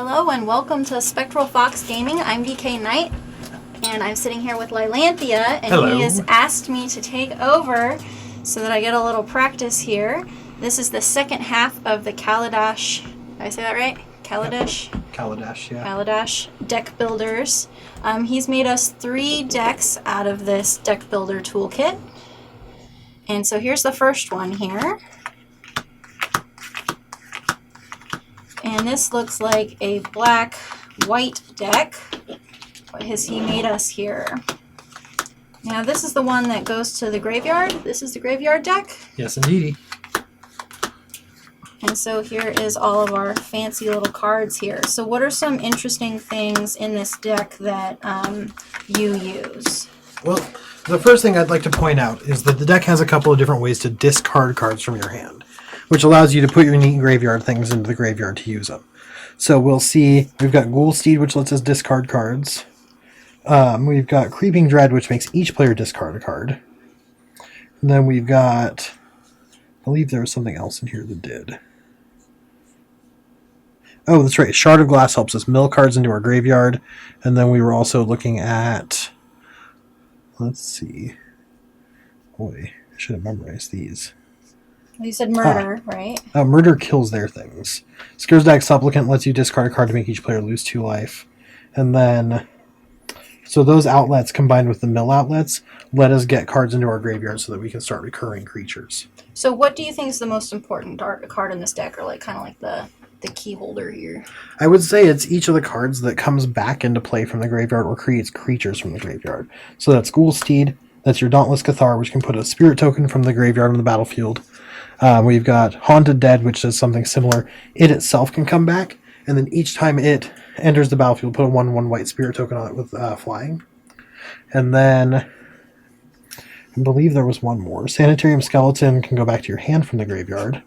Hello and welcome to Spectral Fox Gaming. I'm BKnight and I'm sitting here with Lylanthia and Hello. He has asked me to take over so that I get a little practice here. This is the second half of the Kaladesh. Did I say that right? Kaladesh? Yep. Kaladesh, yeah. Kaladesh deck builders. He's made us 3 decks out of this deck builder toolkit. And so here's the first one here. And this looks like a black-white deck. What has he made us here? Now this is the one that goes to the graveyard. This is the graveyard deck. Yes, indeedy. And so here is all of our fancy little cards here. So what are some interesting things in this deck that you use? Well, the first thing I'd like to point out is that the deck has a couple of different ways to discard cards from your hand, which allows you to put your neat graveyard things into the graveyard to use them. So we'll see, we've got Ghoul Steed, which lets us discard cards. We've got Creeping Dread, which makes each player discard a card. And then we've got, I believe there was something else in here that did. Oh, that's right, Shard of Glass helps us mill cards into our graveyard. And then we were also looking at, let's see, boy, I should have memorized these. You said murder, right? Murder kills their things. Scaresdag Supplicant lets you discard a card to make each player lose 2 life. And then, so those outlets combined with the mill outlets let us get cards into our graveyard so that we can start recurring creatures. So what do you think is the most important card in this deck, or like kind of like the key holder here? I would say it's each of the cards that comes back into play from the graveyard or creates creatures from the graveyard. So that's Ghoul Steed, that's your Dauntless Cathar, which can put a spirit token from the graveyard on the battlefield. We've got Haunted Dead, which does something similar. It itself can come back, and then each time it enters the battlefield, put a 1/1 white spirit token on it with flying. And then, I believe there was one more. Sanitarium Skeleton can go back to your hand from the graveyard.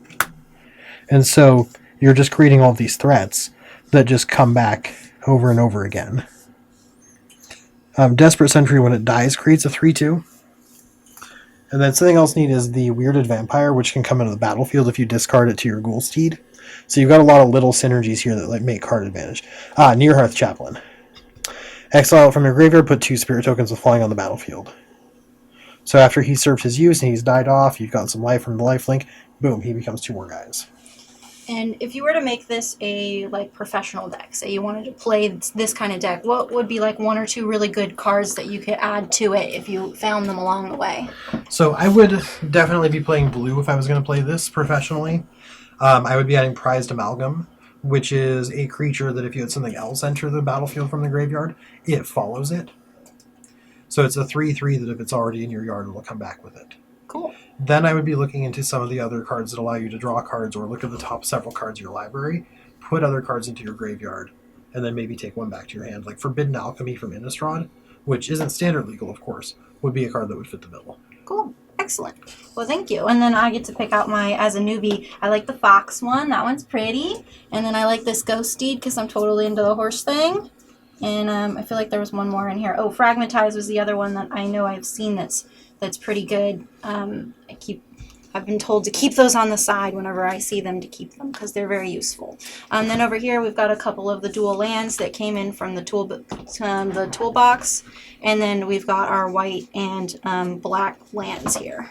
And so, you're just creating all of these threats that just come back over and over again. Desperate Sentry, when it dies, creates a 3/2. And then something else neat is the Weirded Vampire, which can come into the battlefield if you discard it to your Ghoul Steed. So you've got a lot of little synergies here that like make card advantage. Nearhearth Chaplain. Exile it from your graveyard, put 2 spirit tokens with flying on the battlefield. So after he served his use and he's died off, you've gotten some life from the lifelink, boom, he becomes 2 more guys. And if you were to make this a like professional deck, say you wanted to play this kind of deck, what would be like 1 or 2 really good cards that you could add to it if you found them along the way? So I would definitely be playing blue if I was going to play this professionally. I would be adding Prized Amalgam, which is a creature that if you had something else enter the battlefield from the graveyard, it follows it. So it's a 3/3 that if it's already in your yard, it'll come back with it. Cool. Then I would be looking into some of the other cards that allow you to draw cards or look at the top several cards of your library, put other cards into your graveyard, and then maybe take one back to your hand. Like Forbidden Alchemy from Innistrad, which isn't standard legal, of course, would be a card that would fit the bill. Cool. Excellent. Well, thank you. And then I get to pick out as a newbie, I like the fox one. That one's pretty. And then I like this Ghost Steed because I'm totally into the horse thing. And I feel like there was one more in here. Oh, Fragmentize was the other one that I know I've seen that's pretty good. I've been told to keep those on the side whenever I see them, to keep them because they're very useful. Then over here we've got a couple of the dual lands that came in from the toolbox, and then we've got our white and black lands here.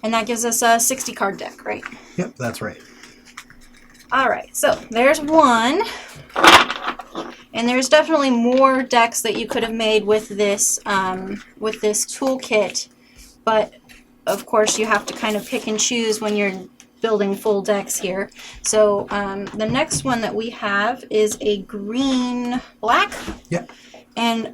And that gives us a 60 card deck, right? Yep, that's right. All right, so there's one. And there's definitely more decks that you could have made with this toolkit, but of course you have to kind of pick and choose when you're building full decks here. So the next one that we have is a green-black. Yep. And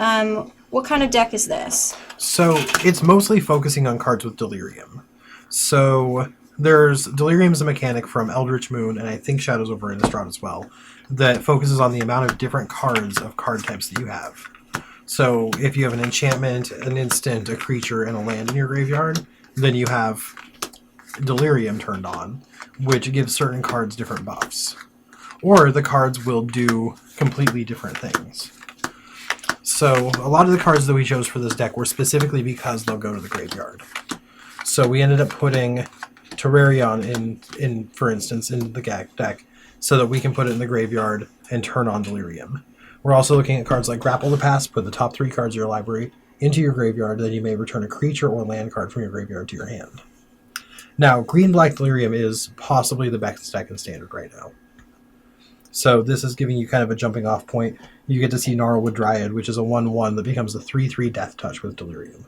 what kind of deck is this? So it's mostly focusing on cards with Delirium. So there's Delirium as a mechanic from Eldritch Moon, and I think Shadows over Innistrad as well, that focuses on the amount of different cards of card types that you have. So if you have an enchantment, an instant, a creature, and a land in your graveyard, then you have Delirium turned on, which gives certain cards different buffs. Or the cards will do completely different things. So a lot of the cards that we chose for this deck were specifically because they'll go to the graveyard. So we ended up putting Terrarion in for instance, in the deck, so that we can put it in the graveyard and turn on Delirium. We're also looking at cards like Grapple the Past, put the top 3 cards of your library into your graveyard, then you may return a creature or land card from your graveyard to your hand. Now, Green-Black Delirium is possibly the best deck in Standard right now. So this is giving you kind of a jumping off point. You get to see Gnarlwood Dryad, which is a 1/1 that becomes a 3/3 Death Touch with Delirium.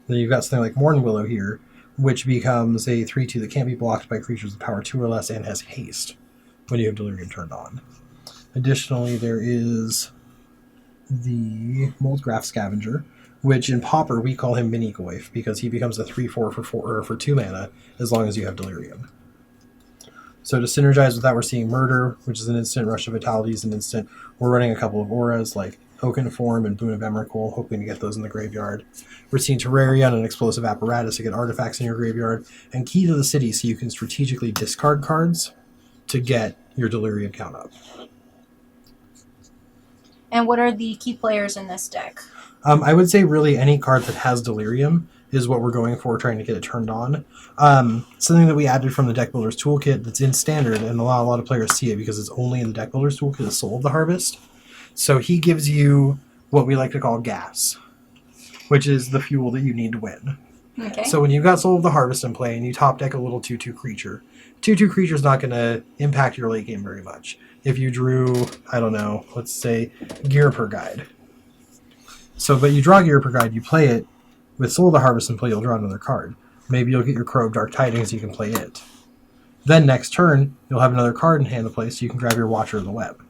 Then you've got something like Morn Willow here, which becomes a 3/2 that can't be blocked by creatures with power 2 or less and has haste when you have Delirium turned on. Additionally, there is the Moldgraph Scavenger, which in Pauper we call him Mini Goyf because he becomes a 3/4 for 2 mana as long as you have Delirium. So to synergize with that, we're seeing Murder, which is an instant. Rush of Vitality is an instant. We're running a couple of auras like Oaken Form and Boon of Emrakul, hoping to get those in the graveyard. We're seeing Terrarion and Explosive Apparatus to get artifacts in your graveyard, and Key to the City so you can strategically discard cards to get your Delirium count up. And what are the key players in this deck? I would say really any card that has Delirium is what we're going for, trying to get it turned on. Something that we added from the Deck Builder's Toolkit that's in Standard, and a lot of players see it because it's only in the Deck Builder's Toolkit, is Soul of the Harvest. So he gives you what we like to call gas, which is the fuel that you need to win. Okay. So when you've got Soul of the Harvest in play and you top deck a little 2/2 creature, 2/2 creature is not going to impact your late game very much. If you drew, I don't know, let's say Gear Per Guide. So, but you draw Gear Per Guide, you play it, with Soul of the Harvest in play, you'll draw another card. Maybe you'll get your Crow of Dark Tidings, you can play it. Then next turn, you'll have another card in hand to play, so you can grab your Watcher of the Web.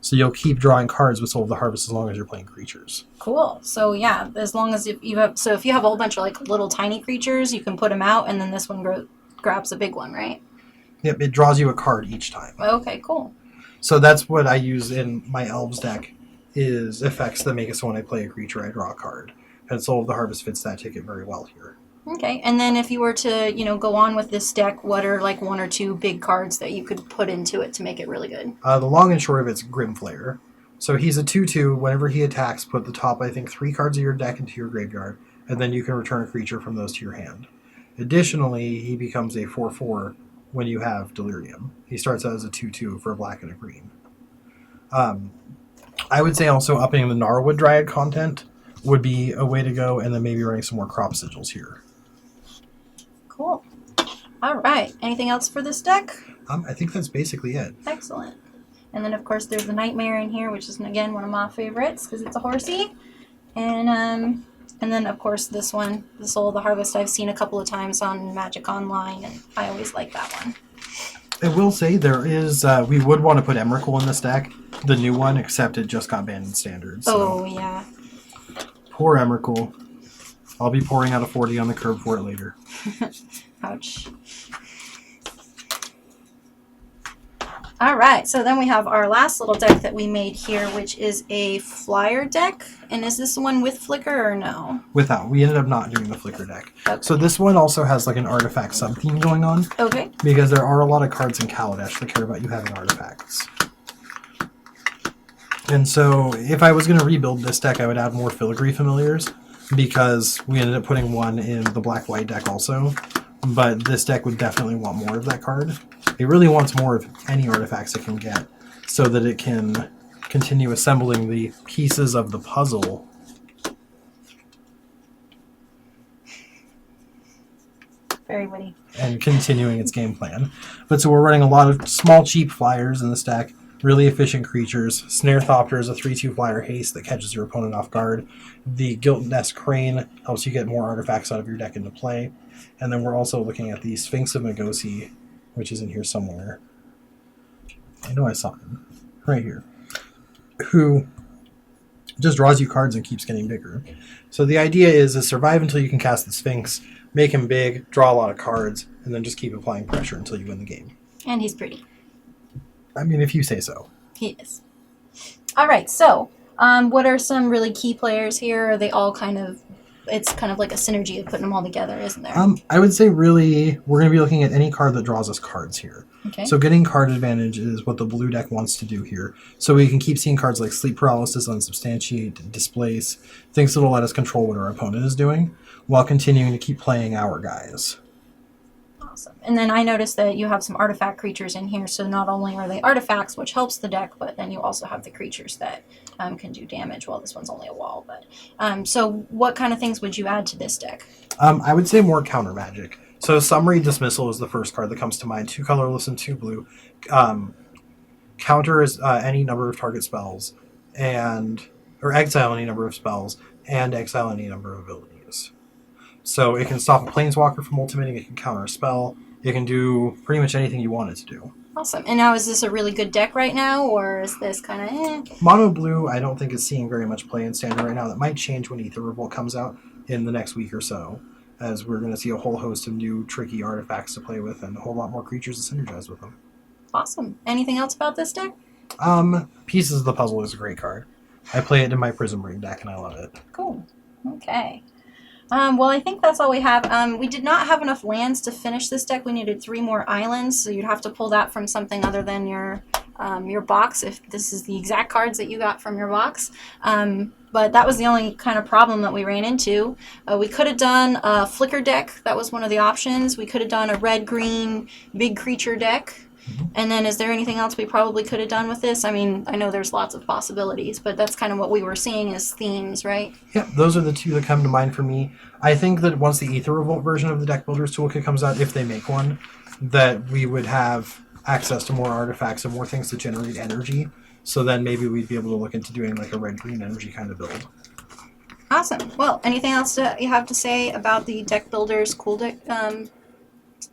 So you'll keep drawing cards with Soul of the Harvest as long as you're playing creatures. Cool. So yeah, as long as you have, so if you have a whole bunch of like little tiny creatures, you can put them out, and then this one grabs a big one, right? Yep, it draws you a card each time. Okay, cool. So that's what I use in my Elves deck, is effects that make it so when I play a creature, I draw a card. And Soul of the Harvest fits that ticket very well here. Okay, and then if you were to, go on with this deck, what are like 1 or 2 big cards that you could put into it to make it really good? The long and short of it's Grimflayer. So he's a 2/2. Whenever he attacks, put the top, I think, 3 cards of your deck into your graveyard, and then you can return a creature from those to your hand. Additionally, he becomes a 4/4 when you have Delirium. He starts out as a 2/2 for a black and a green. I would say also upping the Gnarlwood Dryad content would be a way to go, and then maybe running some more Crop Sigils here. Cool. All right. Anything else for this deck? I think that's basically it. Excellent. And then, of course, there's the Nightmare in here, which is, again, one of my favorites because it's a horsey. And then, of course, this one, the Soul of the Harvest, I've seen a couple of times on Magic Online, and I always like that one. I will say there is, we would want to put Emrakul in this deck, the new one, except it just got banned in Standard. So. Oh, yeah. Poor Emrakul. I'll be pouring out a 40 on the curb for it later. Ouch. All right, so then we have our last little deck that we made here, which is a flyer deck. And is this one with Flicker or no? Without. We ended up not doing the Flicker deck. Okay. So this one also has like an artifact sub-theme going on. Okay. Because there are a lot of cards in Kaladesh that care about you having artifacts. And so if I was going to rebuild this deck, I would add more Filigree Familiars, because we ended up putting one in the black-white deck also. But this deck would definitely want more of that card. It really wants more of any artifacts it can get, so that it can continue assembling the pieces of the puzzle. Very witty. And continuing its game plan. But so we're running a lot of small, cheap flyers in this deck. Really efficient creatures. Snare Thopter is a 3/2 flyer haste that catches your opponent off guard. The Gilt Nest Crane helps you get more artifacts out of your deck into play. And then we're also looking at the Sphinx of Magosi, which is in here somewhere. I know I saw him. Right here. Who just draws you cards and keeps getting bigger. So the idea is survive until you can cast the Sphinx, make him big, draw a lot of cards, and then just keep applying pressure until you win the game. And he's pretty. I mean, if you say so. He is. All right, so what are some really key players here? Are they all it's kind of like a synergy of putting them all together, isn't there? I would say really we're going to be looking at any card that draws us cards here. Okay. So getting card advantage is what the blue deck wants to do here. So we can keep seeing cards like Sleep Paralysis, Unsubstantiate, Displace, things that will let us control what our opponent is doing, while continuing to keep playing our guys. Awesome. And then I noticed that you have some artifact creatures in here, so not only are they artifacts, which helps the deck, but then you also have the creatures that can do damage. Well, this one's only a wall, but so what kind of things would you add to this deck? I would say more counter magic. So Summary Dismissal is the first card that comes to mind. 2 colorless and 2 blue. Counters any number of target spells, or exile any number of spells, and exile any number of abilities. So it can stop a planeswalker from ultimating, it can counter a spell, it can do pretty much anything you want it to do. Awesome. And now is this a really good deck right now, or is this kind of Mono blue, I don't think is seeing very much play in Standard right now. That might change when Aether Revolt comes out in the next week or so, as we're going to see a whole host of new tricky artifacts to play with and a whole lot more creatures to synergize with them. Awesome. Anything else about this deck? Pieces of the Puzzle is a great card. I play it in my Prism Ring deck and I love it. Cool. Okay. Well, I think that's all we have. We did not have enough lands to finish this deck. We needed 3 more islands, so you'd have to pull that from something other than your box, if this is the exact cards that you got from your box. But that was the only kind of problem that we ran into. We could have done a Flicker deck. That was one of the options. We could have done a red-green big creature deck. And then is there anything else we probably could have done with this? I mean, I know there's lots of possibilities, but that's kind of what we were seeing as themes, right? Yeah, those are the 2 that come to mind for me. I think that once the Aether Revolt version of the Deck Builders Toolkit comes out, if they make one, that we would have access to more artifacts and more things to generate energy. So then maybe we'd be able to look into doing like a red-green energy kind of build. Awesome. Well, anything else that you have to say about the Deck Builders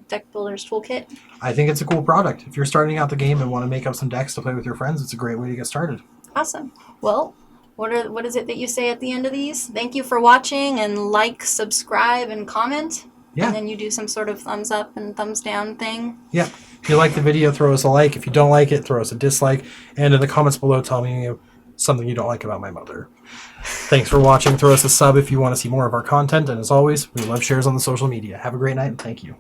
Deck Builders Toolkit? I think it's a cool product. If you're starting out the game and want to make up some decks to play with your friends, it's a great way to get started. Awesome. Well, what is it that you say at the end of these? Thank you for watching, and like, subscribe, and comment. Yeah. And then you do some sort of thumbs up and thumbs down thing. Yeah. If you like the video, throw us a like. If you don't like it, throw us a dislike. And in the comments below, tell me something you don't like about my mother. Thanks for watching. Throw us a sub if you want to see more of our content. And as always, we love shares on the social media. Have a great night, and thank you.